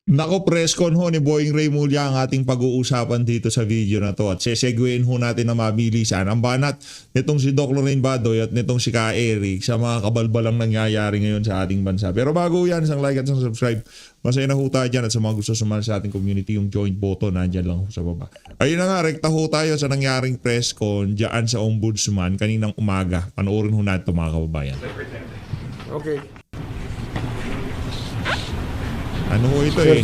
Nako, press con ho ni Boying Ray Mulya ang ating pag-uusapan dito sa video na to at sesegwayin ho natin na mabilisan ang banat nitong si Doc Lorraine Badoy at nitong si Ka Eric sa mga kabalbalang nangyayari ngayon sa ating bansa. Pero bago yan, isang like at isang subscribe. Masaya na ho tayo dyan at sa mga gusto sumali sa ating community, yung joint button nandyan lang ho sa baba. Ayun na nga, rekta ho tayo sa nangyaring press con dyan sa Ombudsman kaninang umaga. Panoorin ho natin ito mga kababayan. Okay. Ano ho ito eh?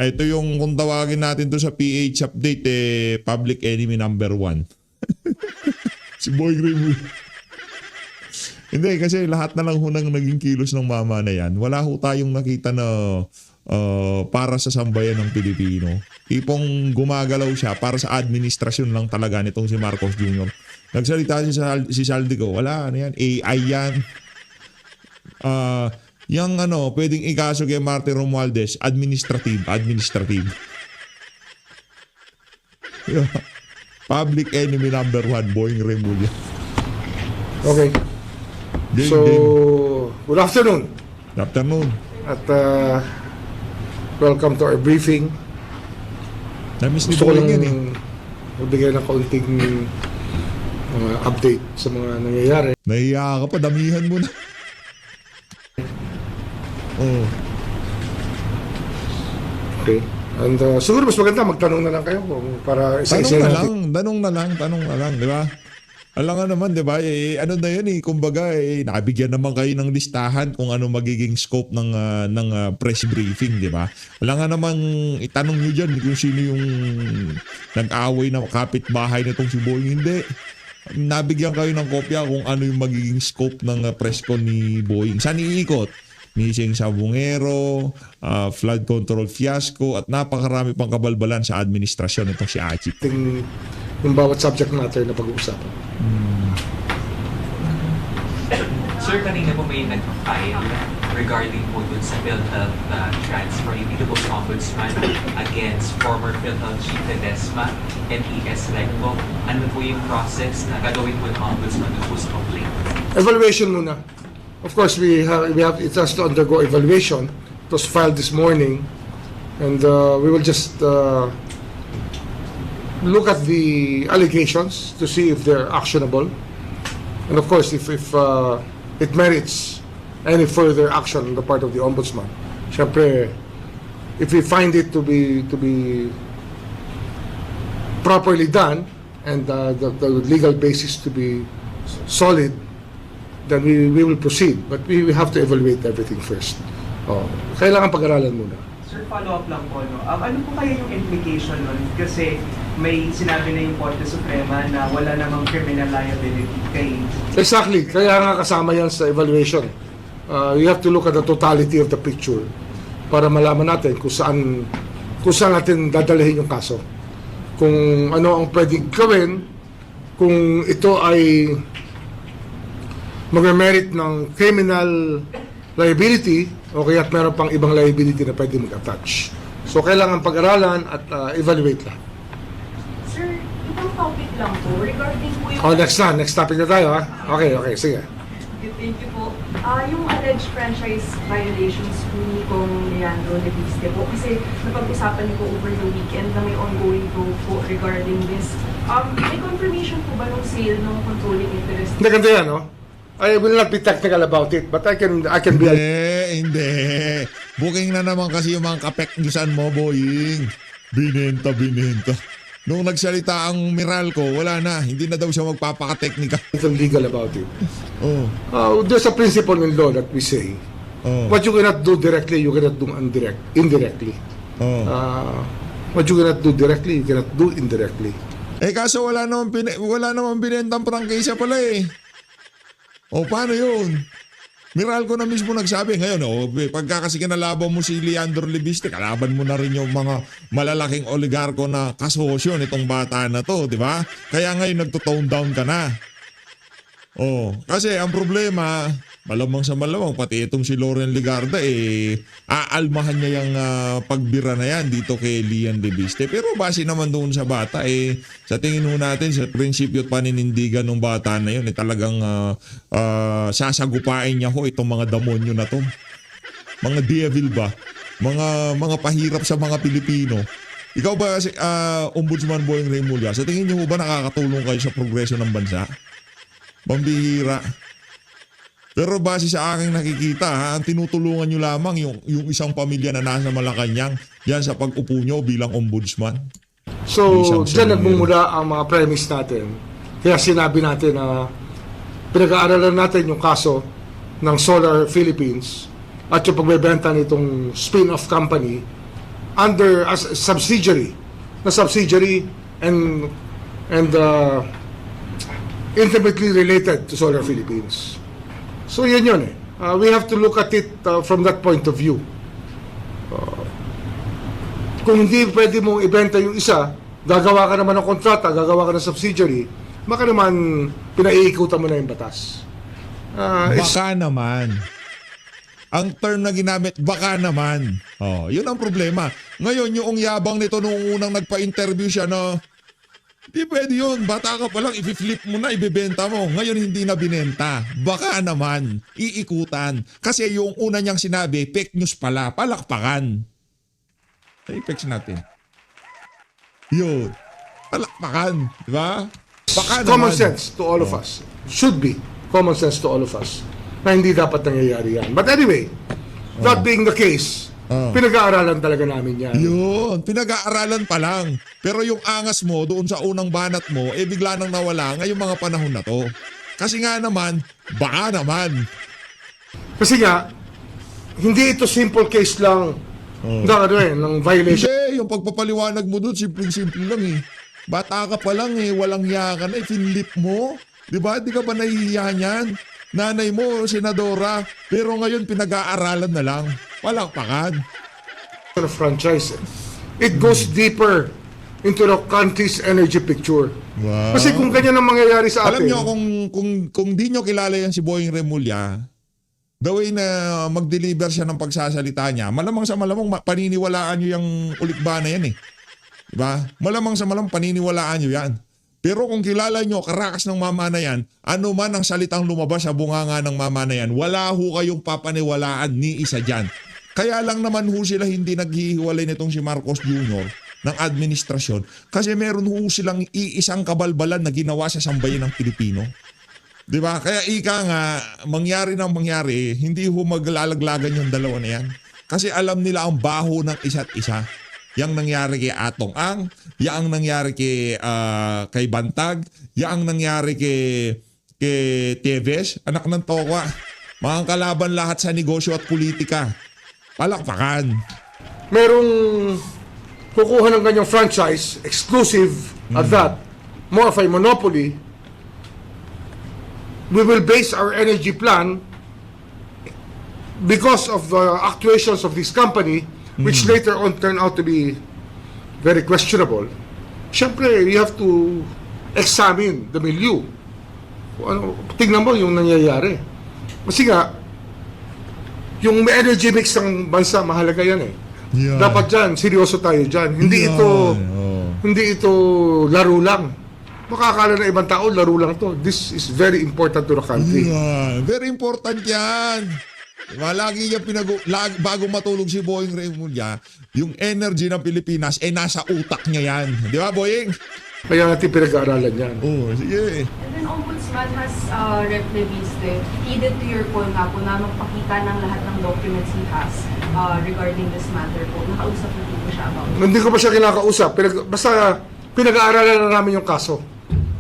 Ito yung kung tawagin natin to sa PH update public enemy number 1. Si Boy Grim. Hindi kasi lahat na lang ho nang naging kilos ng mama na yan. Wala ho tayong nakita na para sa sambayan ng Pilipino. Tipong gumagalaw siya para sa administrasyon lang talaga nitong si Marcos Jr. Nagsalita si Saldico, wala ano yan, AI yan. Yang pwedeng ikaso kay Martin Romualdez, administrative. Yeah. Public enemy number 1, Boying Remulla. Okay. So, good afternoon. Good afternoon. At welcome to our briefing. Namiss ni Gusto ko Boying lang yan eh. magbigay ng kaunting update sa mga nangyayari. Nahiya ka pa, damihan mo na. Oh. Okay. And siguro mas maganda magtanong na lang kayo para isa-isa natin. Tanong na lang, di ba? Alam nga naman, di ba? Ano na yan kumbaga, nabigyan naman kayo ng listahan kung ano magiging scope ng press briefing, di ba? Alam nga naman, itanong nyo dyan kung sino yung nag-away na kapitbahay nitong si Boying. Hindi. Nabigyan kayo ng kopya kung ano yung magiging scope ng press con ni Boying. Saan iikot? Missing sa bungero, flood control fiasco, at napakarami pang kabalbalan sa administrasyon itong si Achip. Yung bawat subject matter na pag-uusapan. Sir, kanina po may nag-file regarding po dun sa PhilHealth transfer dito po sa Ombudsman against former PhilHealth Chief Ledesma and ES Recto. Ano po yung process na gagawin po ng Ombudsman dun po sa complaint? Evaluation muna. Of course, it has to undergo evaluation. It was filed this morning, and we will just look at the allegations to see if they're actionable, and of course, if it merits any further action on the part of the ombudsman. Siyempre, if we find it to be properly done and the legal basis to be solid, then we will proceed. But we have to evaluate everything first. Kailangan pag-aralan muna. Sir, follow-up lang po, no? Ano po kaya yung implication nun? Kasi may sinabi na yung Korte Suprema na wala namang criminal liability kay... Exactly. Kaya nga kasama yan sa evaluation. You have to look at the totality of the picture para malaman natin kung saan natin dadalhin yung kaso. Kung ano ang pwedeng gawin, kung ito ay mag-merit ng criminal liability o kaya meron pang ibang liability na pwede mag-attach. So, kailangan pag-aralan at evaluate lang. Sir, ibang topic lang po regarding po yung... Next topic na tayo, ha? Okay, sige. Thank you po. Yung alleged franchise violations po ni Kong Leandro Leviste po, kasi napag-usapan niyo po over the weekend na may ongoing probe po regarding this. May confirmation po ba ng sale ng controlling interest? Hindi, ganito yan, no? I will not be technical about it, but I can be... Hindi. Booking na naman kasi yung mga kapeknisan mo, Boying. Binenta. Nung nagsalita ang Meralco, wala na. Hindi na daw siya magpapaka-technical. legal about it. Oh. There's a principle in law that we say, what you cannot do directly, you cannot do indirectly. What you cannot do directly, you cannot do indirectly. Kaso wala naman binentang prangkisa pala eh. Paano yun? Meralco na mismo nagsabi ngayon, pagka kasi kinalaban mo si Leandro Leviste, kalaban mo na rin yung mga malalaking oligarko na kasosyo nitong bata na to, di ba? Kaya ngayon nagto-tone down ka na. Kasi ang problema, malamang sa malamang, pati itong si Loren Legarda, aalmahan niya yung pagbira na yan dito kay Lian Leviste. Pero base naman doon sa bata, sa tingin mo natin, sa prinsipyo at paninindigan ng bata na yun, talagang sasagupain niya itong mga damonyo na to. Mga devil ba? mga pahirap sa mga Pilipino. Ikaw ba, Ombudsman Boyeng Remulla, sa tingin niyo ba nakakatulong kayo sa progreso ng bansa? Pambihira. Pero base sa aking nakikita, ang tinutulungan nyo lamang yung isang pamilya na nasa Malacanang yan sa pag-upo nyo bilang ombudsman. So, Isang dyan scenario. nagmumula ang mga premise natin. Kaya sinabi natin na pinag-aaralan natin yung kaso ng Solar Philippines at yung pagbebenta nitong spin-off company under as a subsidiary and intimately related to Solar Philippines. So yun eh. We have to look at it from that point of view. Kung hindi pwede mong ibenta yung isa, gagawa ka naman ng kontrata, gagawa ka ng subsidiary, baka naman pinaiikutan mo na yung batas. Baka naman. Ang term na ginamit, baka naman. Oh, yun ang problema. Ngayon, yung yabang nito nung unang nagpa-interview siya na, di pwede yun. Bata ka pa lang, i-flip mo na, ibibenta mo. Ngayon, hindi na binenta. Baka naman, iikutan. Kasi yung una niyang sinabi, fake news pala, palakpakan. I-fix natin. Yun. Palakpakan. Di ba? Baka Common naman. sense to all of us. Should be common sense to all of us na hindi dapat nangyayari yan. But anyway, that being the case, pinag-aaralan talaga namin yan. Yun, pinag-aaralan pa lang. Pero yung angas mo doon sa unang banat mo, bigla nang nawala ngayong mga panahon na to. Kasi nga naman, baka naman. Kasi nga, hindi ito simple case lang ng violation. Hindi, yung pagpapaliwanag mo doon, simple-simple lang eh. Bata ka pa lang eh, walang hiya ka na, finlip mo. Di ba? Di ka ba nahihiya niyan? Nanay mo, senadora, pero ngayon pinag-aaralan na lang. Palakpakan. Of franchise. It goes deeper into the country's energy picture. Wow. Kasi kung ganyan ang mangyayari sa Alam atin, nyo, kung di nyo kilala yan si Boyeng Remulla, the way na mag-deliver siya ng pagsasalita niya, malamang sa malamang paniniwalaan nyo yung ulikba na yan eh. Diba? Malamang sa malamang paniniwalaan nyo yan. Pero kung kilala nyo, karakas ng mama na yan, ano man ang salitang lumabas sa bunganga ng mama na yan, wala ho kayong papaniwalaan ni isa dyan. Kaya lang naman ho sila hindi naghihiwalay nitong si Marcos Jr. ng administrasyon kasi meron ho silang iisang kabalbalan na ginawa sa sambayan ng Pilipino. Diba? Kaya ika nga, mangyari ng mangyari, hindi ho maglalaglagan yung dalawa na yan. Kasi alam nila ang baho ng isa't isa. Yang nangyari kay Atong Ang, yang nangyari kay Bantag, yang nangyari kay Teves, anak ng Tokwa. Mga kalaban lahat sa negosyo at politika. Palakpakan. merong kukuha ng ganyang franchise, exclusive at that, more of a monopoly. We will base our energy plan because of the actuations of this company, which later on turned out to be very questionable. Siyempre, you have to examine the milieu. Tingnan mo yung nangyayari. Kasi nga, yung energy mix ng bansa, mahalaga yan eh. Yeah. Dapat dyan, seryoso tayo dyan. Hindi ito laro lang. Makakala na ibang tao, laro lang to. This is very important to the country. Yeah, very important yan. Diba, lagi niya bago matulog si Boyeng Remulla, yung energy ng Pilipinas, nasa utak niya yan. Di ba, Boyeng? Kaya natin pinag-aaralan yan. Oo, sige. And then Ombudsman has Rep. Leviste heeded to your call nga po na magpakita ng lahat ng documents he has regarding this matter po. Nakausap na po siya about it. Hindi ko pa siya kinakausap. Basta pinag-aaralan na namin yung kaso.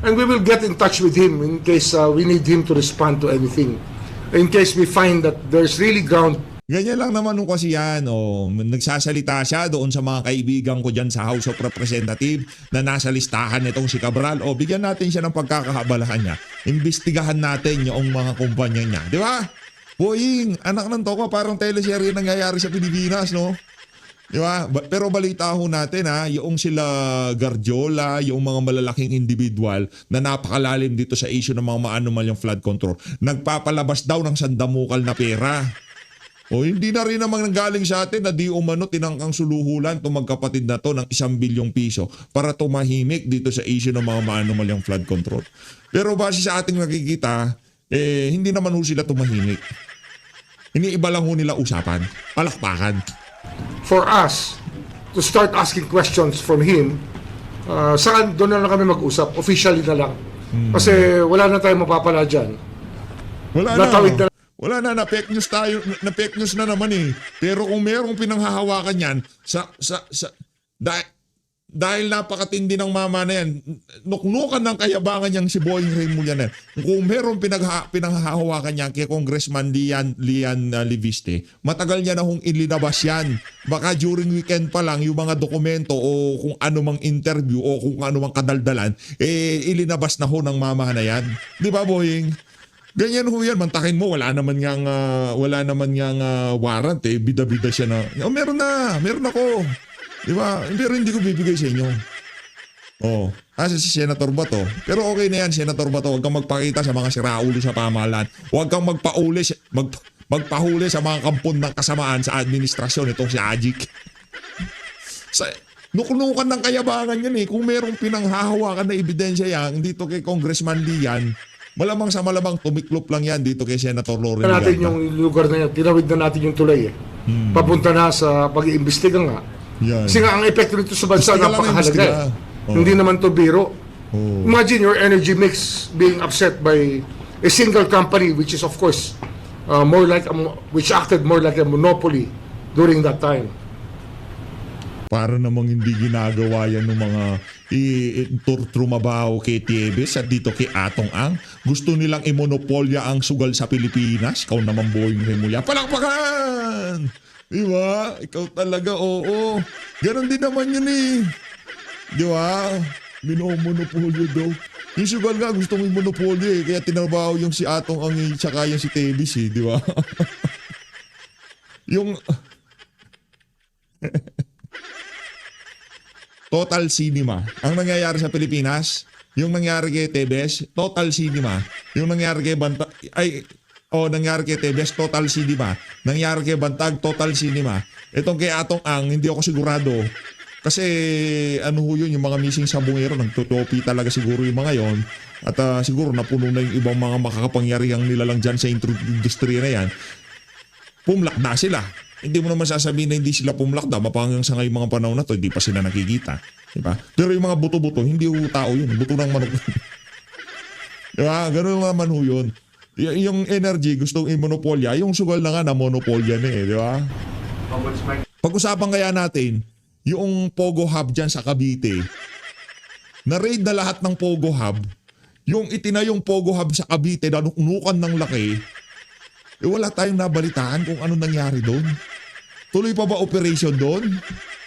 And we will get in touch with him in case we need him to respond to anything. In case we find that there's really ground. Ganyan lang naman nung kasi yan. Nagsasalita siya doon sa mga kaibigan ko dyan sa House of Representatives na nasa listahan nitong si Cabral. Bigyan natin siya ng pagkakaabalahan niya. Imbestigahan natin yung mga kumpanya niya. Di ba? Boyeng, anak ng Tokwa, parang teleserye nangyayari sa Pilipinas, no? Di ba? Pero balita ho natin yung sila Garjola, yung mga malalaking individual na napakalalim dito sa issue ng mga maanumalyang flood control, nagpapalabas daw ng sandamukal na pera. Hindi na rin naman nanggaling sa atin na di umano tinangkang suluhulan itong magkapatid na to ng 1 bilyong piso para tumahimik dito sa issue ng mga maanumalyang flood control. Pero base sa ating nakikita, hindi naman ho sila tumahimik. Iniiba lang ho nila usapan. Palakpakan. for us to start asking questions from him, saan doon na lang kami mag-usap, officially na lang. Kasi wala na tayong mapapala dyan. Wala Natawid na. Wala na, na-fake news tayo, na-fake news na naman eh. Pero kung merong pinanghahawakan yan, dahil napakatindi ng mama na yan, nuknukan ng kayabangan niyang si Boying Remulla na yan. Kung merong pinanghahawakan niya kay Congressman Lian Liviste, matagal niya na hong ilinabas yan. Baka during weekend pa lang, yung mga dokumento o kung ano mang interview o kung ano mang kadaldalan, ilinabas na ho ng mama na yan. Di ba, Boying? Ganyan ho yan, mantakin mo, wala naman ngang warrant eh, bida-bida siya na, meron ako. Di ba? Pero hindi ko bibigay sa inyo. Oh, si Senator Bato. Pero okay na yan, Senator Bato, huwag kang magpakita sa mga siraulo sa pamahalaan. Huwag kang magpahuli sa mga kampon ng kasamaan sa administrasyon itong si Ajik. Nuknukan ng kayabangan yan eh. Kung merong pinanghahawakan na ebidensya yan dito kay Congressman Lian, malamang sa malamang tumiklop lang yan dito kay Senator Loren Natin Villanueva. yung lugar na yan, tinawid na natin yung tulay eh. Papunta na sa pag-iimbestiga nga. Yan. Kasi nga ang epekto nito sa bansa Imbestiga lang, napakahalaga imbestiga. eh. Hindi naman to biro. Imagine your energy mix being upset by a single company which is of course which acted more like a monopoly during that time. Para namang hindi ginagawa yan ng mga trumabaho kay Tieves at dito kay Atong Ang. Gusto nilang imonopolya ang sugal sa Pilipinas. Ikaw naman, Boying Remulla. Palakpakan! Diba? Ikaw talaga, oo. Ganon din naman yun eh. Diba? Minomonopolyo daw. Yung sugal nga gusto mong monopolyo eh. Kaya tinabaho yung si Atong Ang eh, tsaka yung si Tieves eh. Diba? Yung... Total Cinema. Ang nangyayari sa Pilipinas, yung nangyari kay Tebes, Total Cinema. Yung nangyari kay Bantag, nangyari kay Tebes, Total Cinema. Nangyari kay Bantag, Total Cinema. Itong kay Atong Ang, hindi ako sigurado. Kasi ano ho yun, yung mga missing sabungero, nagtutopi talaga siguro yung mga yon. At siguro napuno na yung ibang mga makakapangyarihang nila lang dyan sa industriya na yan. Pumlak na sila. Hindi mo naman sasabihin na hindi sila pumlakda. Mapangang sa ngayong mga panahon na to, hindi pa sila nakikita. Diba? Pero yung mga buto-buto, hindi ho tao yun. Buto ng manok. Diba? Ganun naman ho yun. Yung energy, gustong i-monopolya. Yung sugal na nga na monopolya na eh. Diba? Pag-usapan kaya natin, yung Pogo Hub dyan sa Cavite. Na-raid na lahat ng Pogo Hub. Yung itinayong Pogo Hub sa Cavite na nukan ng laki. Wala tayong nabalitaan kung ano nangyari doon. Tuloy pa ba operation doon?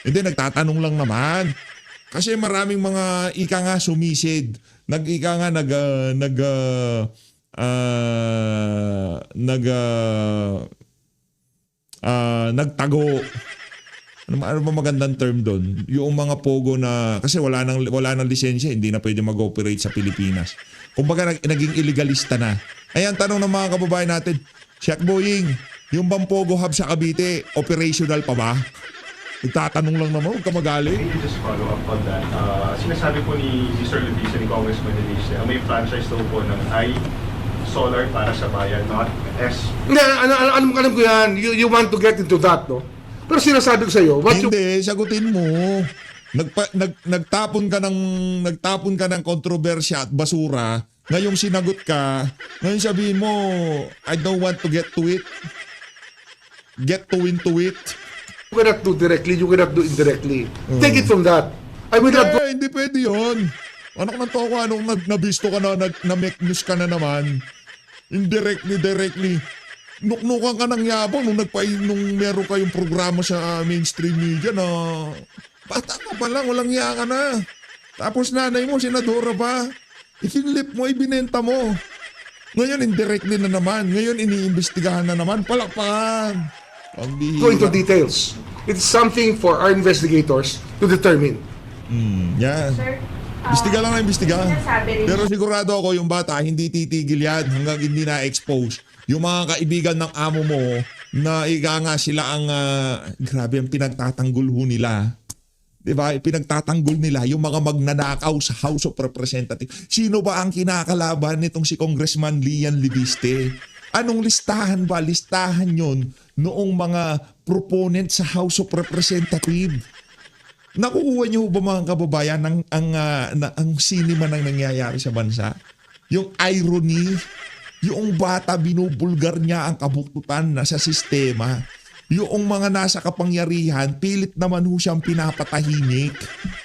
Hindi, nagtatanong lang naman. Kasi maraming mga ika nga sumisid. Nagtago. Ano ba magandang term doon? Yung mga pogo na, kasi wala nang lisensya, hindi na pwede mag-operate sa Pilipinas. Kumbaga naging illegalista na. Ayan, tanong ng mga kababayan natin, Check Boying, yung bang Pogo Hub sa Cavite, operational pa ba? Nagtatanong lang naman, huwag ka magaling. Maybe just follow up on that. Sinasabi po ni Mr. Levisa, ni Congressman Levisa, may franchise daw po ng Solar para sa bayan, not S. Hindi, alam ko yan. You want to get into that, no? Pero sinasabi ko sa iyo, Hindi, sagutin mo. Nagtapon ka ng kontrobersya at basura. Ngayong sinagot ka, ngayon sabihin mo, I don't want to get to it. Get to into it. You cannot do directly, you cannot do indirectly. Take it from that. I will not go. Hindi pwede yun. Anak ng toko, anong nabisto ka na, na-make news ka na naman. Directly. Nuknukan ka ng yabang nung meron kayong programa sa mainstream media na bata ka pa lang, walang iya ka na. Tapos nanay mo, senadora pa. Ikinlip mo, ibinenta mo. Ngayon, indirectly na naman. Ngayon, iniimbestigahan na naman. Palakpakan. Go into details. It's something for our investigators to determine. Yan. Sir, Imbestiga lang na imbestiga. sinasabi rin- Pero sigurado ako yung bata, hindi titigil yan hanggang hindi na-expose. Yung mga kaibigan ng amo mo na ika nga sila ang, grabe ang pinagtatanggol ho nila. Diba? Pinagtatanggol nila yung mga magnanakaw sa House of Representatives. Sino ba ang kinakalaban nitong si Congressman Lian Liviste? Anong listahan ba? Listahan yon noong mga proponent sa House of Representatives. Nakukuha niyo ba mga kababayan ang sinima ng nangyayari sa bansa? Yung irony, yung bata binubulgar niya ang kabuktutan na sa sistema. Yung mga nasa kapangyarihan, pilit naman ho siyang pinapatahimik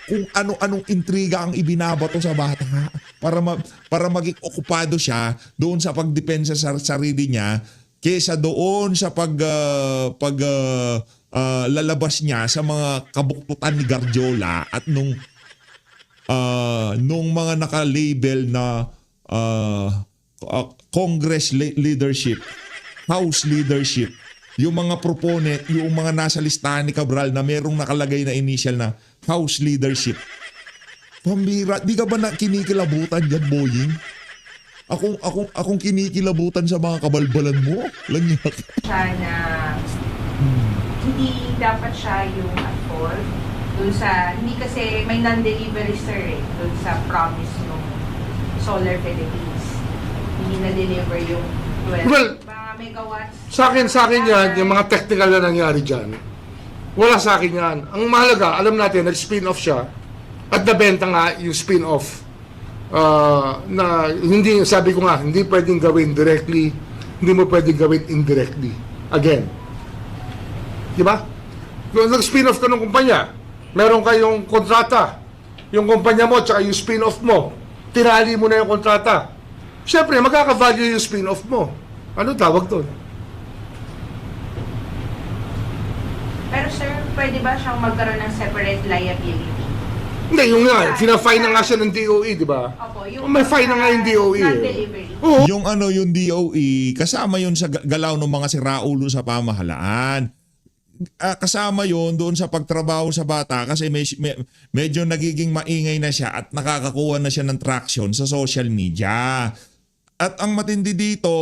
kung ano-anong intriga ang ibinabato sa bata para maging okupado siya doon sa pagdepensa sa sarili niya kesa doon sa lalabas niya sa mga kabuktutan ni Garjola at nung mga naka-label na Congress leadership, House leadership, yung mga proponent, yung mga nasa listahan ni Cabral na merong nakalagay na initial na House leadership. Pambira, di ka ba na kinikilabutan dyan, Boying? Akong kinikilabutan sa mga kabalbalan mo. Langyak. Siya na hindi dapat siya yung at fault dun sa, hindi kasi may non-delivery sir dun sa promise ng Solar Philippines. Hindi na-deliver yung 12 Well, mga megawatts. Sa akin yan, yung mga technical na nangyari dyan, wala sa akin yan. Ang mahalaga, alam natin, nag-spin-off siya at nabenta nga yung spin-off. Na hindi, sabi ko nga, hindi pwedeng gawin directly, hindi mo pwedeng gawin indirectly. Again. Di ba? Kung nag-spin-off ka ng kumpanya, meron kayong kontrata, yung kumpanya mo, tsaka yung spin-off mo, tinali mo na yung kontrata. Siyempre, magkaka-value yung spin-off mo. Ano tawag doon? Pero sir, pwede ba siyang magkaroon ng separate liability? Hindi, yung nga, fina-fine na nga siya ng DOE, di ba? Opo, May fine na nga yung DOE. non-delivery. Oo. Yung DOE, kasama yun sa galaw ng mga siraulo sa pamahalaan. Kasama yun doon sa pagtrabaho sa bata kasi medyo nagiging maingay na siya at nakakakuha na siya ng traction sa social media. At ang matindi dito,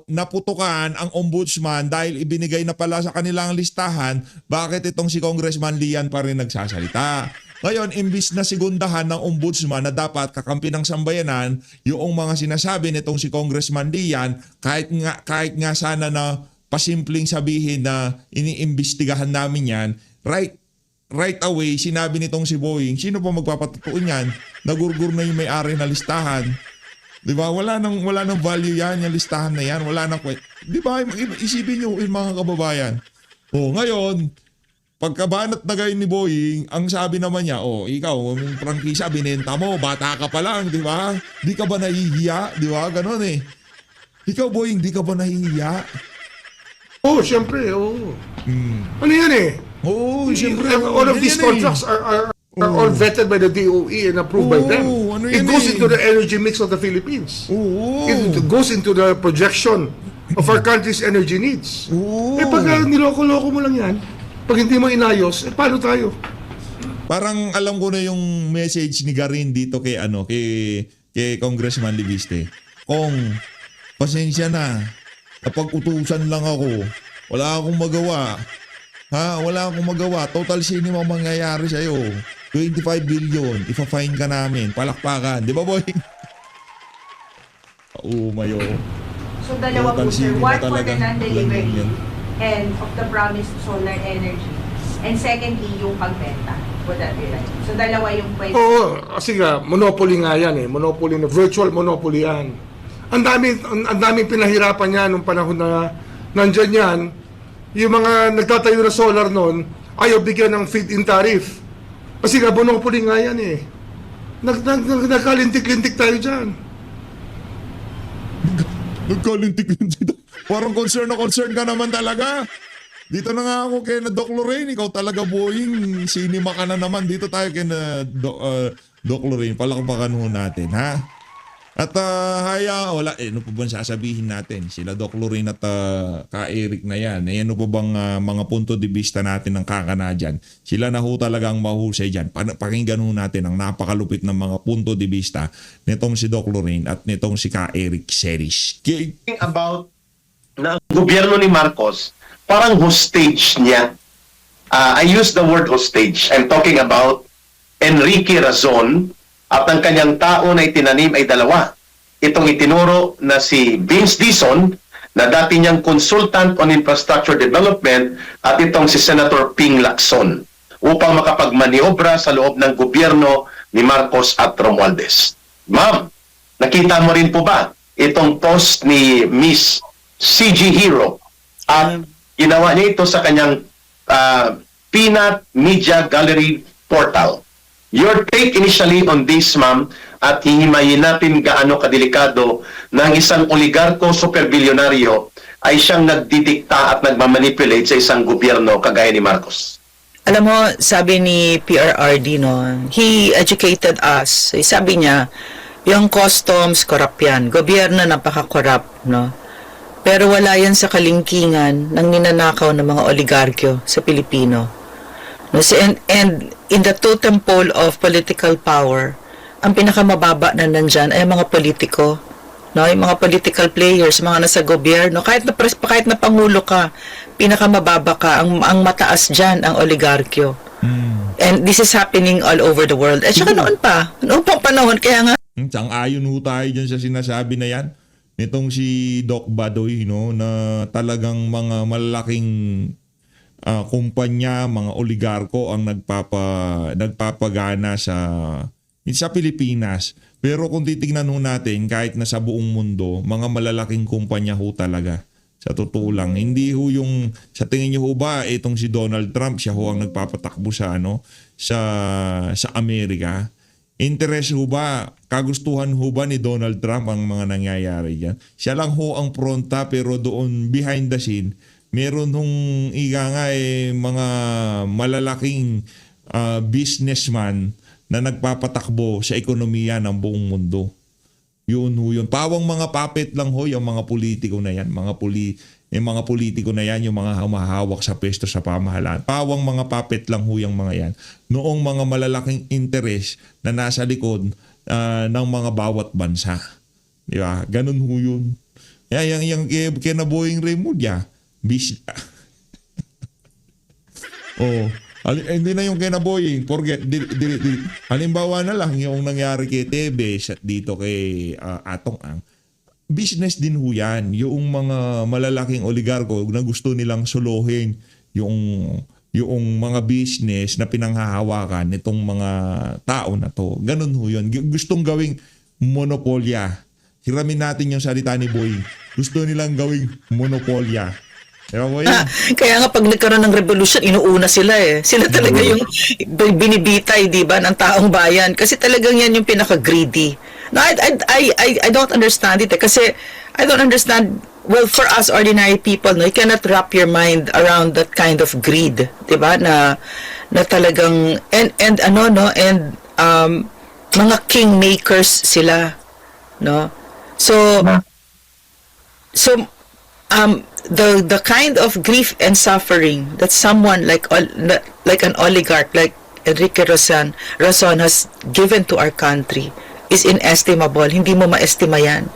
naputukan ang ombudsman dahil ibinigay na pala sa kanilang listahan bakit itong si Congressman Lian pa rin nagsasalita. Ngayon, imbis na segundahan ng ombudsman na dapat kakampi ng sambayanan, yung mga sinasabi nitong si Congressman Lian, kahit nga sana na pasimpleng sabihin na iniimbestigahan namin yan, right away, sinabi nitong si Boying, sino pa magpapatutuon yan? Nagurgur na yung may-ari na listahan. Di ba? Wala nang value yan, yung listahan na yan. Wala nang di ba? Isipin nyo yung mga kababayan. Ngayon, pagkabanat na gayon ni Boying, ang sabi naman niya, ikaw, yung prangkisa, binenta mo, bata ka pa lang, di ba? Di ka ba nahihiya? Di ba? Ganon eh. Ikaw, Boying, di ka ba nahihiya? Siyempre, oo. Ano yan eh? Siyempre. All of these contracts are all vetted by the DOE and approved by them. Ano It yan goes eh? into the energy mix of the Philippines. Oo. It goes into the projection of our country's energy needs. Oo. Pag niloko-loko mo lang yan, pag hindi mo inayos, paano tayo? Parang alam ko na yung message ni Garin dito kay Congressman Libiste. Kong, pasensya na. Napag-utusan lang ako. Wala akong magawa. Wala akong magawa. Total cinema mangyayari sa'yo. 25 billion. Ipa-fine ka namin. Palakpakan. Di ba, boy? Mayo. So dalawa po Total sir, cinema one for talaga. the non-delivery Yan. and of the promised solar energy. And secondly, yung pagbenta. Would that be right? So dalawa yung pwede. Oo, kasi nga, monopoly nga yan eh. Monopoly na, virtual monopoly yan. Ang daming pinahirapan niya nung panahon na nandyan yan. Yung mga nagtatayo na solar noon, ayaw bigyan ng feed-in tariff. Kasi nga, monopoly nga yan eh. Nagkalintik-lintik tayo dyan. Nagkalintik-lintik. Parang concern ka naman talaga. Dito na nga ako kay na Doc Lorraine. Ikaw talaga, Boying. Sinima ka na naman. Dito tayo kay na Doc Lorraine. Palakpakan ho natin, ha? At wala, ano pa bang sasabihin natin? Sila Doc Lorraine at ka-Eric na yan. Ano pa bang mga punto de vista natin ng kakana dyan? Sila na ho talagang mahusay dyan. Pakinggan ho natin ang napakalupit ng mga punto de vista nitong si Doc Lorraine at nitong si ka-Eric Seris. About na ang gobyerno ni Marcos, parang hostage niya. I use the word hostage. I'm talking about Enrique Razon at ang kanyang tao na itinanim ay dalawa. Itong itinuro na si Vince Dizon na dati niyang consultant on infrastructure development at itong si Senator Ping Lacson upang makapagmaniobra sa loob ng gobyerno ni Marcos at Romualdez. Ma'am, nakita mo rin po ba itong post ni Miss CG Hero at ginawa niya ito sa kanyang Peanut Media Gallery portal. Your take initially on this, ma'am, at hihimayin natin gaano kadelikado na ang isang oligarko superbilyonaryo ay siyang nagdidikta at nagmamanipulate sa isang gobyerno kagaya ni Marcos. Alam mo, sabi ni PRRD, no, he educated us. Sabi niya, yung customs, corrupt yan. Gobyerno, napaka-corrupt, no? Pero wala yan sa kalingkingan ng ninanakaw ng mga oligarkyo sa Pilipino. No, and in the totem pole of political power, ang pinakamababa na nandyan ay mga politiko, no, yung mga political players, mga nasa gobyerno, kahit na pangulo ka, pinakamababa ka, ang mataas diyan ang oligarkyo. And this is happening all over the world. At saka noon pang panahon, kaya nga Sang-ayon ho tayo dyan sa sinasabi na yan. Nitong si Doc Badoy, no, na talagang mga malalaking kumpanya, mga oligarko ang nagpapagana sa Pilipinas. Pero kung titingnan ho natin, kahit na sa buong mundo, mga malalaking kumpanya ho talaga. Sa totoo lang, hindi ho yung, sa tingin niyo ho ba, itong si Donald Trump, siya ho ang nagpapatakbo sa Amerika? Interest ho ba, kagustuhan ho ba ni Donald Trump ang mga nangyayari dyan? Siya lang ho ang pronta, pero doon behind the scene, meron hong mga malalaking businessman na nagpapatakbo sa ekonomiya ng buong mundo. Yun ho yun. Pawang mga puppet lang ho yung mga politiko na yan. Yung mga politiko na yan, yung mga humahawak sa pwesto sa pamahalaan. Pawang mga puppet lang ho yung mga yan. Noong mga malalaking interest na nasa likod ng mga bawat bansa. Di ba? Ganun ho yun. Kaya yung kinabuhing Remulla, hindi na yung kinaboying, forget, halimbawa na lang yung nangyari kay Tebes at dito kay Atong Ang, business din ho yan, yung mga malalaking oligarko na gusto nilang suluhin yung mga business na pinanghahawakan nitong mga tao na to. Ganun ho yun. Gustong gawing monopolya. Hiramin natin yung salita ni Boy. Gusto nilang gawing monopolya. Kaya nga pag nagkaroon ng revolution, inuuna sila eh. Sila talaga yung binibitay, di ba, ng taong bayan. Kasi talagang yan yung pinaka-greedy. No, I don't understand it eh. Kasi I don't understand, well, for us ordinary people, no, you cannot wrap your mind around that kind of greed, di ba, na talagang, and mga kingmakers sila, no? So the kind of grief and suffering that someone like an oligarch like Enrique Razon has given to our country is inestimable. Hindi mo maestima yan.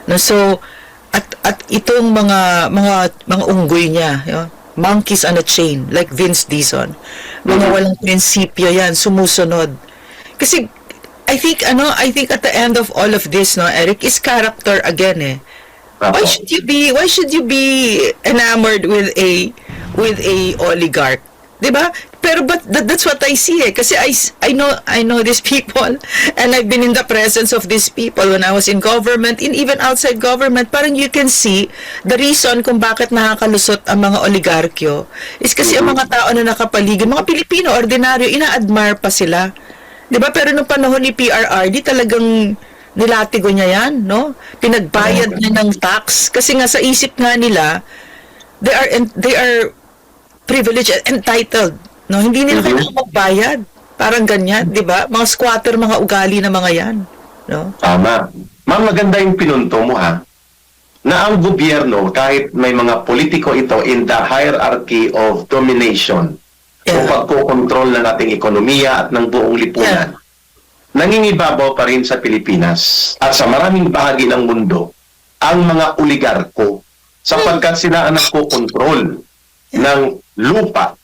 No, so at itong mga unggoy niya, you know, monkeys on a chain like Vince Dizon. Mga walang prinsipyo yan, sumusunod. Kasi I think at the end of all of this, no, Eric, is character again eh. Why should you be enamored with a oligarch? 'Di ba? But that's what I see eh. Kasi I know these people and I've been in the presence of these people when I was in government and even outside government. Parang you can see the reason kung bakit nakakalusot ang mga oligarkyo is kasi ang mga tao na nakapaligid, mga Pilipino ordinaryo, ina-admire pa sila. 'Di ba? Pero nung panahon ni PRRD talagang nilatigo niya yan, no? Pinagbayad niya ng tax kasi nga sa isip nga nila they are privileged and entitled, no? Hindi nila kailangan magbayad. Parang ganyan, 'di ba? Mga squatter, mga ugali na mga yan, no? Tama. Ma'am, maganda yung pinunto mo ha. Na ang gobyerno, kahit may mga politiko ito in the hierarchy of domination, o pagkokontrol ng ating ekonomiya at ng buong lipunan, nangingibabaw pa rin sa Pilipinas at sa maraming bahagi ng mundo ang mga oligarko sapagkat sila ang nagkokontrol ng lupa,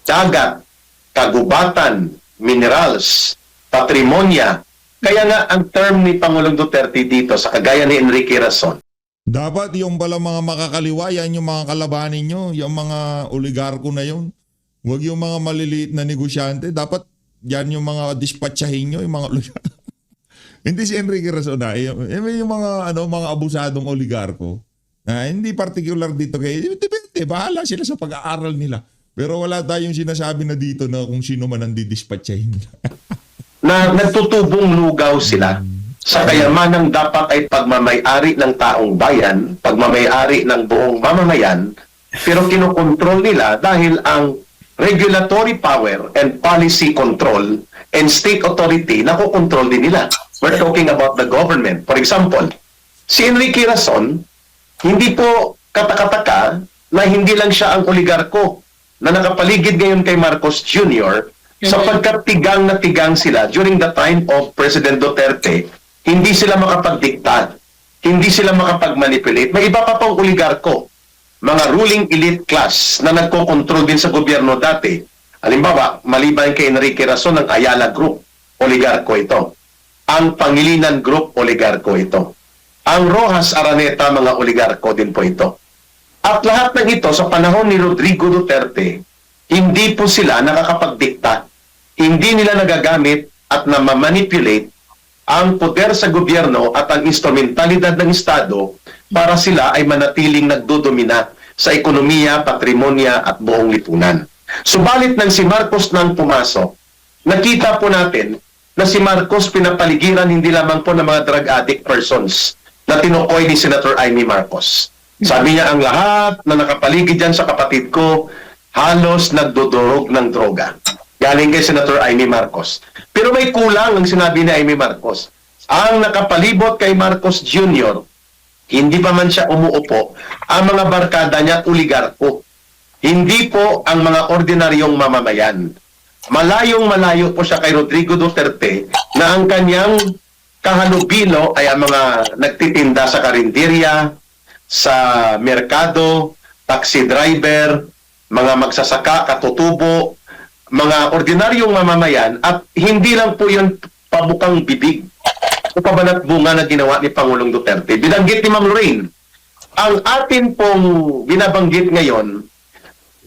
dagat, kagubatan, minerals, patrimonya. Kaya nga ang term ni Pangulong Duterte dito sa kagaya ni Enrique Razon, Dapat yung pala mga makakaliwa, yan yung mga kalabanin nyo, yung mga oligarko na yun. Huwag yung mga maliliit na negosyante. Dapat yan yung mga dispatchahin nyo, yung mga oligarko. Hindi si Enrique Razon na, yung mga, mga abusadong oligarko. Hindi particular dito kay, depende, bahala sila sa pag-aaral nila. Pero wala tayong sinasabi na dito na kung sino man ang didispatchahin nila. Na nagtutubong lugaw sila sa kayamanang dapat ay pagmamayari ng taong bayan, pagmamayari ng buong mamamayan, pero kinokontrol nila dahil ang regulatory power and policy control and state authority nakokontrol din nila. We're talking about the government. For example, si Enrique Razon, hindi po katakataka na hindi lang siya ang oligarko na nakapaligid ngayon kay Marcos Jr. sapagkat tigang na tigang sila during the time of President Duterte. Hindi sila makapagdikta, hindi sila makapagmanipulate. May iba pa pang oligarko, mga ruling elite class na nagkokontrol din sa gobyerno dati. Halimbawa, maliban kay Enrique Razon, ang Ayala Group, oligarko ito. Ang Pangilinan Group, oligarko ito. Ang Rojas Araneta, mga oligarko din po ito. At lahat ng ito, sa panahon ni Rodrigo Duterte, hindi po sila nakakapagdikta. Hindi nila nagagamit at namamanipulate ang poder sa gobyerno at ang instrumentalidad ng Estado para sila ay manatiling nagdodomina sa ekonomiya, patrimonya at buong lipunan. Subalit nang si Marcos nang pumasok, nakita po natin na si Marcos pinapaligiran hindi lamang po ng mga drug addict persons na tinukoy ni Senator Amy Marcos. Sabi niya, ang lahat na nakapaligid dyan sa kapatid ko, halos nagdudurog ng droga. Galing kay Senator Amy Marcos. Pero may kulang ang sinabi ni Amy Marcos. Ang nakapalibot kay Marcos Jr., hindi pa man siya umuupo, ang mga barkada niya oligarko. Hindi po ang mga ordinaryong mamamayan. Malayong-malayo po siya kay Rodrigo Duterte na ang kanyang kahalubilo ay ang mga nagtitinda sa karinderya, sa merkado, taxi driver, mga magsasaka, katutubo, mga ordinaryong mamamayan, at hindi lang po yun pabukang bibig o pabanat bunga na ginawa ni Pangulong Duterte. Binanggit ni Ma'am Lorraine, ang atin pong binabanggit ngayon,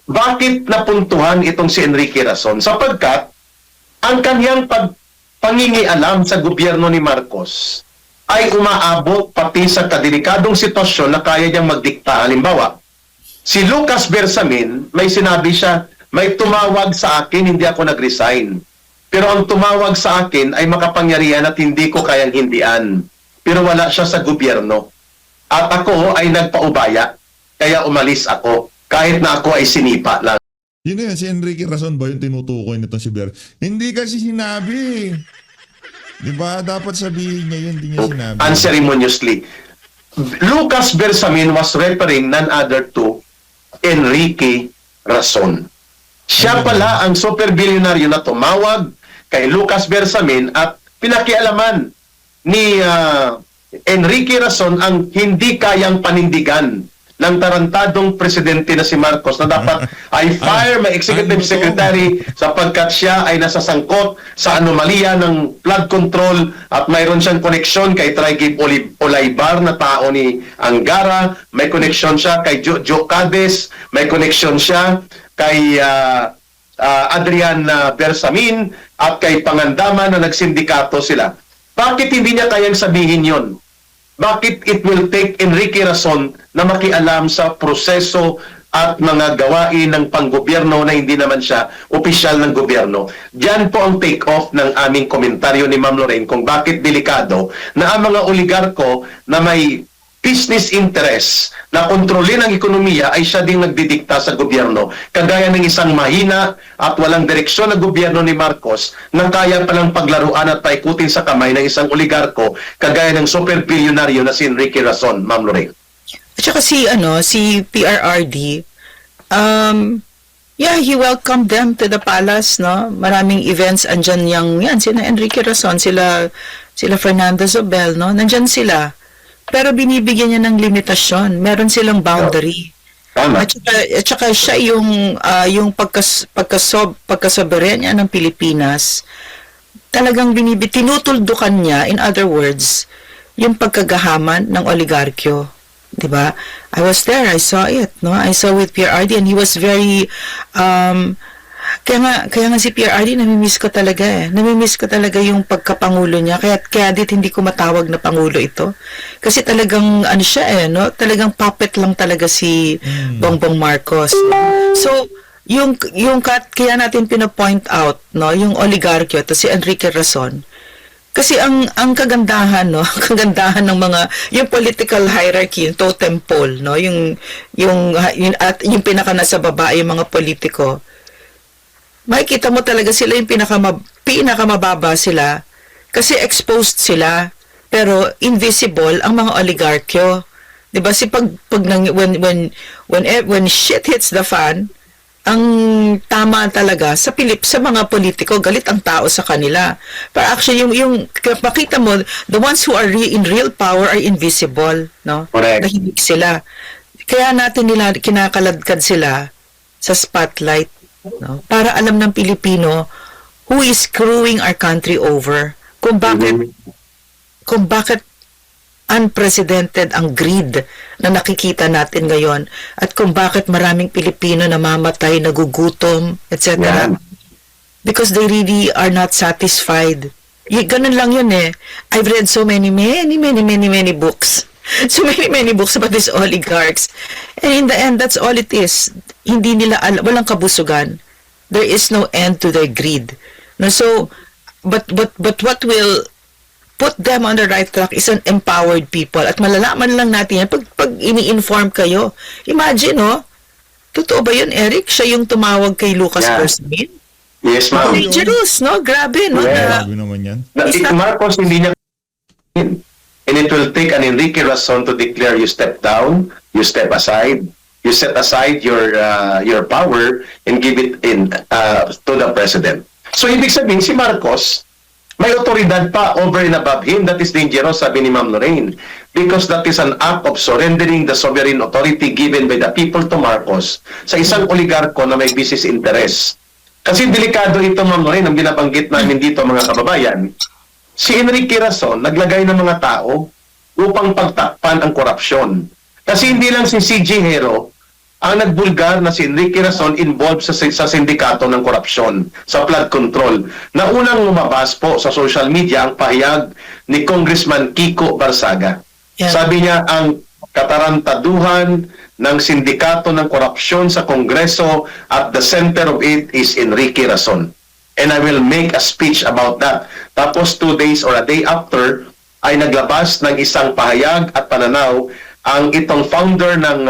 bakit napuntuhan itong si Enrique Razon? Sapagkat ang kanyang pangingialam sa gobyerno ni Marcos ay umaabot pati sa kadelikadong sitwasyon na kaya niyang magdikta. Halimbawa, si Lucas Bersamin, may sinabi siya, may tumawag sa akin, hindi ako nag-resign. Pero ang tumawag sa akin ay makapangyarihan at hindi ko kayang hindian. Pero wala siya sa gobyerno. At ako ay nagpaubaya, kaya umalis ako, kahit na ako ay sinipa lang. Yun na yan, si Enrique Razon ba yung tinutukoy nitong si Ber? Hindi kasi sinabi. Di ba? Dapat sabihin niya yun, hindi niya sinabi. Unceremoniously. Lucas Bersamin was referring none other to Enrique Razon. Siya pala ang super billionaire na tumawag kay Lucas Bersamin at pinakialaman ni Enrique Razon ang hindi kayang panindigan ng tarantadong presidente na si Marcos na dapat ay fire my executive secretary sapagkat siya ay nasasangkot sa anomalya ng flood control at mayroon siyang koneksyon kay Traigib Olaybar na tao ni Angara, may koneksyon siya kay Joe Cades, may koneksyon siya kay Adrian Bersamin at kay Pangandaman na nagsindikato sila. Bakit hindi niya kayang sabihin yon? Bakit it will take Enrique Razon na makialam sa proseso at mga gawain ng panggobyerno na hindi naman siya opisyal ng gobyerno? Diyan po ang take-off ng aming komentaryo ni Ma'am Lorraine kung bakit delikado na ang mga oligarko na may business interest na kontrolin ang ekonomiya ay siya ding nagdidikta sa gobyerno. Kagaya ng isang mahina at walang direksyon na gobyerno ni Marcos na kaya palang paglaruan at paikutin sa kamay ng isang oligarko kagaya ng super bilyonaryo na si Enrique Razon, Ma'am Lorraine. At saka si PRRD, yeah, he welcomed them to the palace, no? Maraming events andyan sila Enrique Razon, sila Fernando Zobel, no? Nandyan sila. Pero binibigyan niya ng limitasyon. Meron silang boundary. Tama. At saka siya yung pagkasoberenya ng Pilipinas, talagang tinutuldukan niya, in other words, yung pagkagahaman ng oligarkyo. Diba? I was there, I saw it, no? I saw with PRRD and he was very, kaya nga si PRRD, namimiss ko talaga eh. Namimiss ko talaga yung pagkapangulo niya. Kaya dit hindi ko matawag na pangulo ito. Kasi talagang, ano siya eh, no? Talagang puppet lang talaga si Bongbong Marcos. So, kaya natin pinapoint out, no? Yung oligarkyo, to si Enrique Razon. Kasi ang kagandahan, no, ang kagandahan ng mga yung political hierarchy, yung totem pole, no, yung at yung pinaka nasa baba yung mga politiko. Makikita mo talaga sila yung pinakamababa sila kasi exposed sila pero invisible ang mga oligarkyo. 'Di ba? Si when shit hits the fan, ang tama talaga sa mga politiko, galit ang tao sa kanila. Pero actually, yung makita mo, the ones who are in real power are invisible, no? Correct. Nahimik sila. Kaya natin nila, kinakaladkad sila sa spotlight, no? Para alam ng Pilipino who is screwing our country over. Kung bakit unprecedented ang greed na nakikita natin ngayon at kung bakit maraming Pilipino namamatay, nagugutom, etc. Yeah. Because they really are not satisfied. Ganun lang yun eh. I've read so many books. So many books about these oligarchs. And in the end, that's all it is. Hindi nila walang kabusugan. There is no end to their greed. No, so, but what will put them on the right track is an empowered people. At malalaman lang natin yan pag ini-inform kayo. Imagine, no? Totoo ba yun, Eric? Siya yung tumawag kay Lucas Persmin? Yes, ma'am. Dangerous, no? Grabe, no? Yeah. Grabe naman yan. Marcos hindi niya and it will take an Enrique Razon to declare you step down, you step aside, you set aside your power and give it to the president. So ibig sabihin si Marcos may otoridad pa over and above him. That is dangerous, sabi ni Ma'am Lorraine. Because that is an act of surrendering the sovereign authority given by the people to Marcos sa isang oligarko na may business interest. Kasi delikado ito, Ma'am Lorraine, ang binabanggit namin dito, mga kababayan. Si Enrique Razon naglagay ng mga tao upang pagtakpan ang korupsyon. Kasi hindi lang si CJ Hero ang nagbulgar na si Enrique Razon involved sa sindikato ng korupsyon, sa flood control. Na unang lumabas po sa social media ang pahayag ni Congressman Kiko Barsaga. Yeah. Sabi niya ang katarantaduhan ng sindikato ng korupsyon sa Kongreso at the center of it is Enrique Razon. And I will make a speech about that. Tapos 2 days or a day after ay naglabas ng isang pahayag at pananaw ang itong founder ng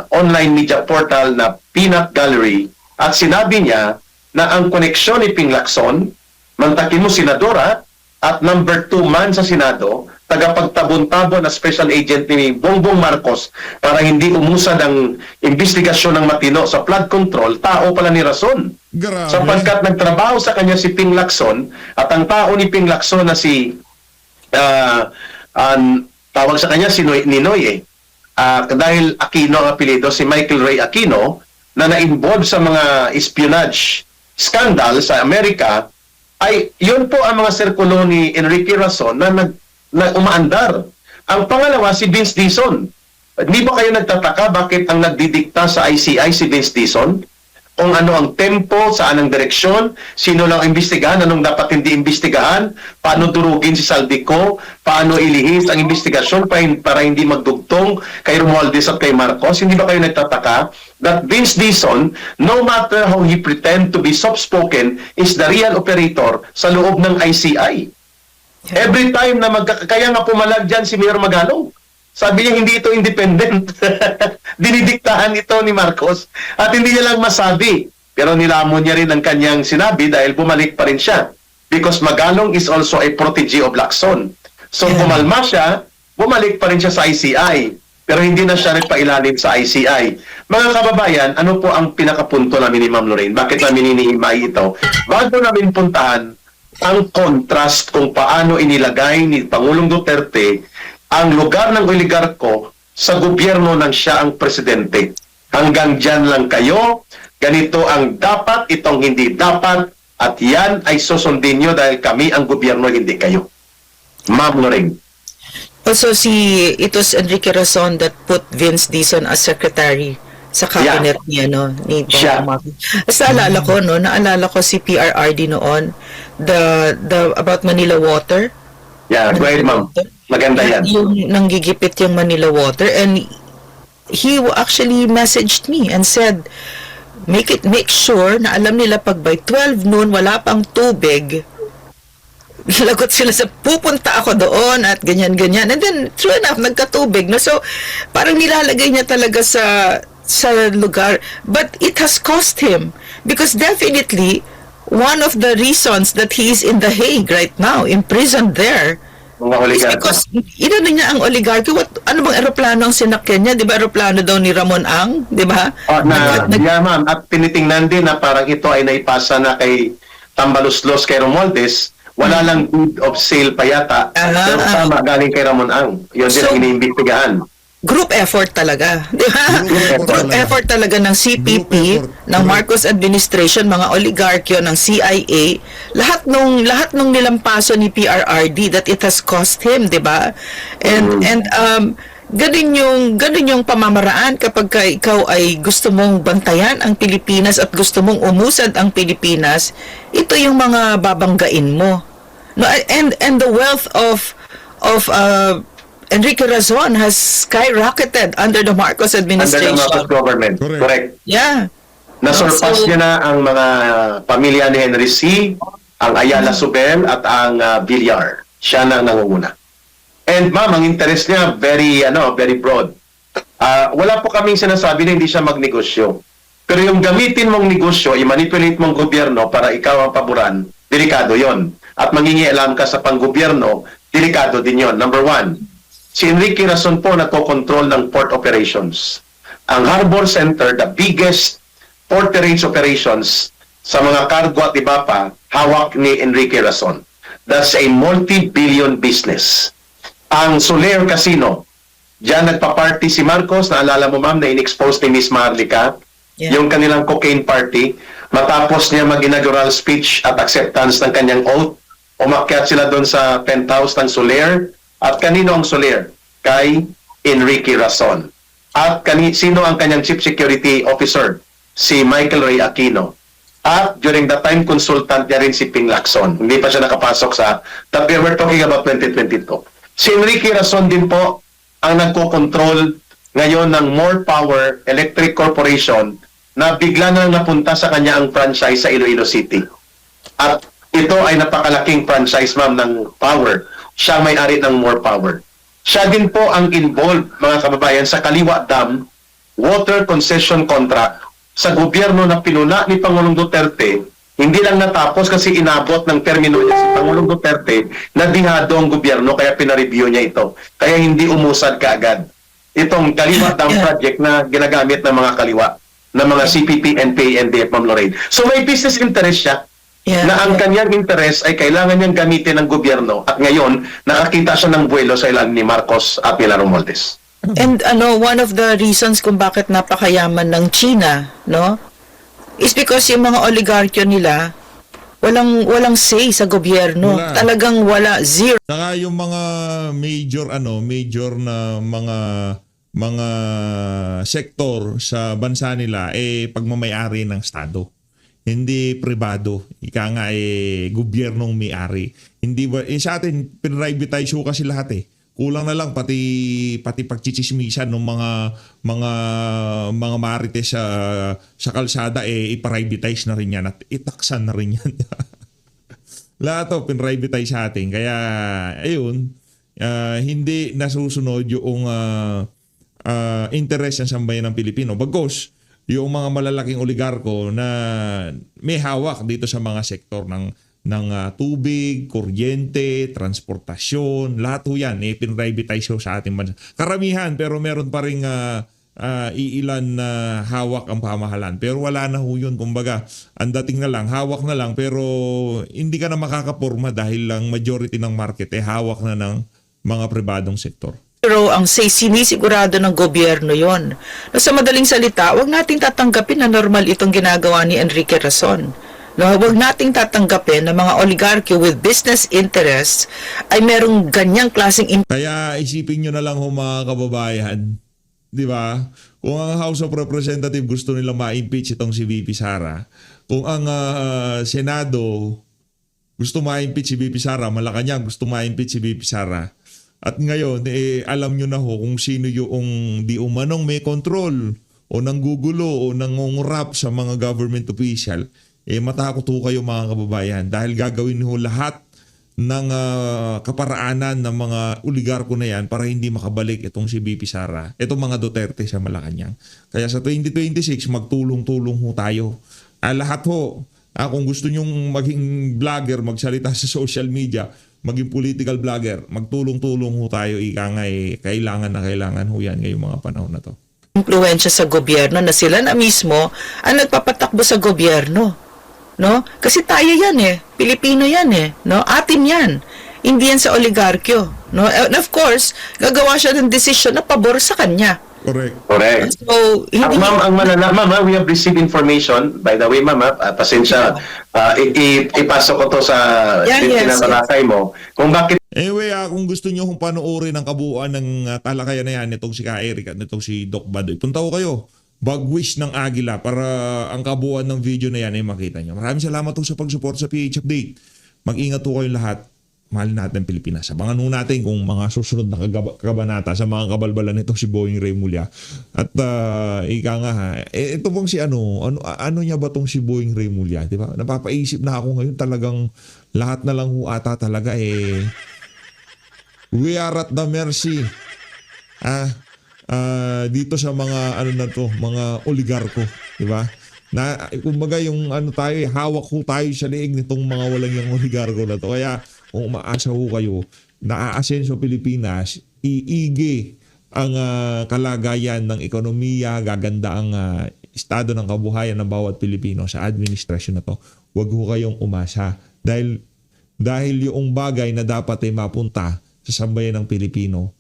online media portal na Peanut Gallery at sinabi niya na ang koneksyon ni Ping Lacson, mantakin mo senadora at number 2 man sa Senado, tagapagtabon-tabon na special agent ni Bongbong Marcos para hindi umusad ang investigasyon ng matino sa flood control, tao pala ni Razon. Grabe. Sapagkat nagtrabaho sa kanya si Ping Lacson at ang tao ni Ping Lacson na si tawag sa kanya si Ninoy eh. Dahil Aquino ang apelido, si Michael Ray Aquino, na na-involve sa mga espionage scandal sa Amerika, ay yun po ang mga sirkulo ni Enrique Razon na umaandar. Ang pangalawa, si Vince Dizon. Hindi ba kayo nagtataka bakit ang nagdidikta sa ICI si Vince Dizon? Kung ano ang tempo, saan ang direksyon, sino lang imbestigahan, anong dapat hindi imbestigahan, paano durugin si Saldico, paano ilihis ang investigasyon para hindi magdugtong kay Romualdez at kay Marcos. Hindi ba kayo nagtataka that Vince Dizon, no matter how he pretend to be soft-spoken, is the real operator sa loob ng ICI. Every time na kaya nga pumalag dyan si Mayor Magalong. Sabi niya, hindi ito independent. Dinidiktahan ito ni Marcos at hindi niya lang masabi. Pero nilamon niya rin ang kanyang sinabi dahil bumalik pa rin siya. Because Magalong is also a protege of Lacson. So pumalma siya, bumalik pa rin siya sa ICI. Pero hindi na siya nagpailalim sa ICI. Mga kababayan, ano po ang pinakapunto namin ni Ma'am Lorraine? Bakit namin iniimay ito? Bago namin puntahan ang contrast kung paano inilagay ni Pangulong Duterte ang lugar ng oligarko sa gobyerno ng siya ang presidente. Hanggang dyan lang kayo, ganito ang dapat, itong hindi dapat, at yan ay susundin nyo dahil kami ang gobyerno, hindi kayo. Ma'am Lorraine. Also, it was Enrique Razon that put Vince Dizon as secretary sa cabinet niya, no? Ni Siya. Bongbong Marcos. Basta naalala ko si PRRD noon, about Manila Water. Yeah, go ahead, ma'am. Maganda yan. Yung nanggigipit yung Manila Water, and he actually messaged me and said, make sure na alam nila pag by 12 noon wala pang tubig, lagot sila sa pupunta ako doon at ganyan-ganyan. And then, true enough, nagkatubig. No? So, parang nilalagay niya talaga sa lugar. But it has cost him. Because definitely, one of the reasons that he is in The Hague right now, imprisoned there, Mga is oligarko. because, inano niya ang oligarchy. Ano bang eroplano ang sinakyan niya? Di ba eroplano daw ni Ramon Ang? Di ba? Yeah, ma'am. At tinitingnan din na parang ito ay naipasa na kay Tambaluslos kay Romualdez. Wala lang deed of sale pa yata. Pero tama, galing kay Ramon Ang. Yun din So, ang iniimbestigahan. Group effort talaga. Di ba? Group effort talaga ng CPP, Group effort. ng Marcos administration, mga oligarkyo, ng CIA, lahat nung nilampaso ni PRRD that it has cost him, di ba? And ganun yung pamamaraan kapag ikaw ay gusto mong bantayan ang Pilipinas at gusto mong umusad ang Pilipinas, ito yung mga babanggain mo. No, and the wealth of Enrique Razon has skyrocketed under the Marcos Under the administration. Marcos government. Correct. Correct. Yeah. Nasurpass So- niya na ang mga pamilya ni Henry C., ang Ayala Subel at ang Villar. Siya na ang nangunguna. And ma'am, ang interest niya very broad. Wala po kaming sinasabi na hindi siya magnegosyo. Pero yung gamitin mong negosyo, i-manipulate mong gobyerno para ikaw ang paboran, delikado yon. At mangingialam ka sa panggobyerno, delikado din yon. Number one, si Enrique Razon po nagko-control ng port operations. Ang Harbor Center, the biggest port terrains operations sa mga cargo at iba pa, hawak ni Enrique Razon. That's a multi-billion business. Ang Soler Casino, diyan nagpa-party si Marcos, naalala mo ma'am na in-expose ni Miss Marlica, Yeah. yung kanilang cocaine party, matapos niya mag-inaugural speech at acceptance ng kanyang oath, umakyat sila doon sa penthouse ng Soler. At kanino ang Soler? Kay Enrique Razon. At sino ang kanyang chief security officer? Si Michael Ray Aquino. At during the time, consultant niya rin si Ping Lacson. Hindi pa siya nakapasok sa... But we're talking about 2022. Si Enrique Razon din po ang nagko-control ngayon ng More Power Electric Corporation na bigla na napunta sa kanya ang franchise sa Iloilo City. At ito ay napakalaking franchise, ma'am, ng Power. Siya may-ari ng More Power. Siya din po ang involved, mga kababayan, sa Kaliwa Dam water concession contract sa gobyerno na pinuna ni Pangulong Duterte. Hindi lang natapos kasi inabot ng termino niya si Pangulong Duterte na dihado ang gobyerno kaya pinareview niya ito. Kaya hindi umusad kaagad. Itong Kaliwa Dam project na ginagamit ng mga kaliwa, ng mga CPP, NPA, NDF, Ma'am Lorraine. So may business interest siya. Yeah. Na ang kanyang interest ay kailangan niyang gamitin ng gobyerno at ngayon nakakita siya ng buwelo sa ilang ni Marcos at Pilar Romualdez. And one of the reasons kung bakit napakayaman ng China, no, is because yung mga oligarkyo nila walang say sa gobyerno. Wala. Talagang wala, zero. Saka yung mga major na mga sektor sa bansa nila pagmamayari ng Estado. Hindi pribado. Ika nga gobyernong may-ari. Hindi ba sa atin pinrivatize kasi lahat Kulang na lang pati pagchichismisan ng mga marites sa kalsada i-privatize na rin yan at itaksan na rin yan. Lahat to pinrivatize sa atin. Kaya ayun, hindi nasusunod yung interest ng sambayan ng Pilipino. Bagos yung mga malalaking oligarko na may hawak dito sa mga sektor ng tubig, kuryente, transportasyon, lahat ho yan pinrivatize ho sa ating bansa. Karamihan pero meron pa ring iilan na hawak ang pamahalaan. Pero wala na ho yun. Kumbaga, ang dating na lang, hawak na lang pero hindi ka na makakaporma dahil lang majority ng market hawak na ng mga pribadong sektor. Pero ang say, sinisigurado ng gobyerno yon. No, sa madaling salita, wag nating tatanggapin na normal itong ginagawa ni Enrique Razon. No, huwag nating tatanggapin na mga oligarchy with business interests ay merong ganyang klaseng Kaya isipin nyo na lang ho mga kababayan, di ba? Kung ang House of Representatives gusto nilang ma-impeach itong si VP Sara, kung ang Senado gusto ma-impeach si VP Sara, Malacanang gusto ma-impeach si VP Sara, at ngayon, alam nyo na ho kung sino yung di umanong may control o nanggugulo o nangungurap sa mga government official, matakot ho kayo mga kababayan dahil gagawin ho lahat ng kaparaanan ng mga oligarko na yan para hindi makabalik itong si VP Sara, itong mga Duterte sa Malacanang. Kaya sa 2026, magtulong-tulong ho tayo. Lahat ho, kung gusto nyong maging vlogger, magsalita sa social media, maging political vlogger, magtulong-tulong ho tayo. Kailangan na kailangan ho yan ngayong mga panahon na to. impluwensya sa gobyerno na sila na mismo ang nagpapatakbo sa gobyerno. No? Kasi tayo yan Pilipino yan no? Atin yan. Hindi yan sa oligarkyo. No? And of course, gagawa siya ng desisyon na pabor sa kanya. Correct. Correct. So, hindi Ma'am, ang malalaman, ma'am, we have received information. By the way, ma'am, pasensya, ipasok ko to sa tinatalakay mo. Kung bakit Anyway, kung gusto nyo kung panoorin ang kabuuan ng talakayan na yan, itong si Ka Eric at itong si Doc Badoy, punta ko kayo. Bagwish ng Agila para ang kabuuan ng video na yan ay makita nyo. Maraming salamat po sa pag-support sa PH Update. Mag-ingat po kayong lahat. Mahal natin Pilipinas. Abangan po natin kung mga susunod na kabanata sa mga kabalbalan nito si Boying Remulla. At ika nga ito pong si ano niya ba tong si Boying Remulla? Diba? Napapaisip na ako ngayon talagang lahat na lang ho ata talaga we are at the mercy dito sa mga mga oligarko, di ba? Na kumbaga yung tayo, hawak ho tayo sa leeg nitong mga walang yung oligarko na to. Kaya kung umaasa ho kayo na aasenso Pilipinas, iigi ang kalagayan ng ekonomiya, gaganda ang estado ng kabuhayan ng bawat Pilipino sa administrasyon na to. Huwag ho kayong umasa dahil yung bagay na dapat ay mapunta sa sambayan ng Pilipino,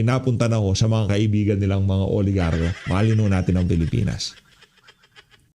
napunta na ho sa mga kaibigan nilang mga oligarko. Mahalin ho natin ang Pilipinas.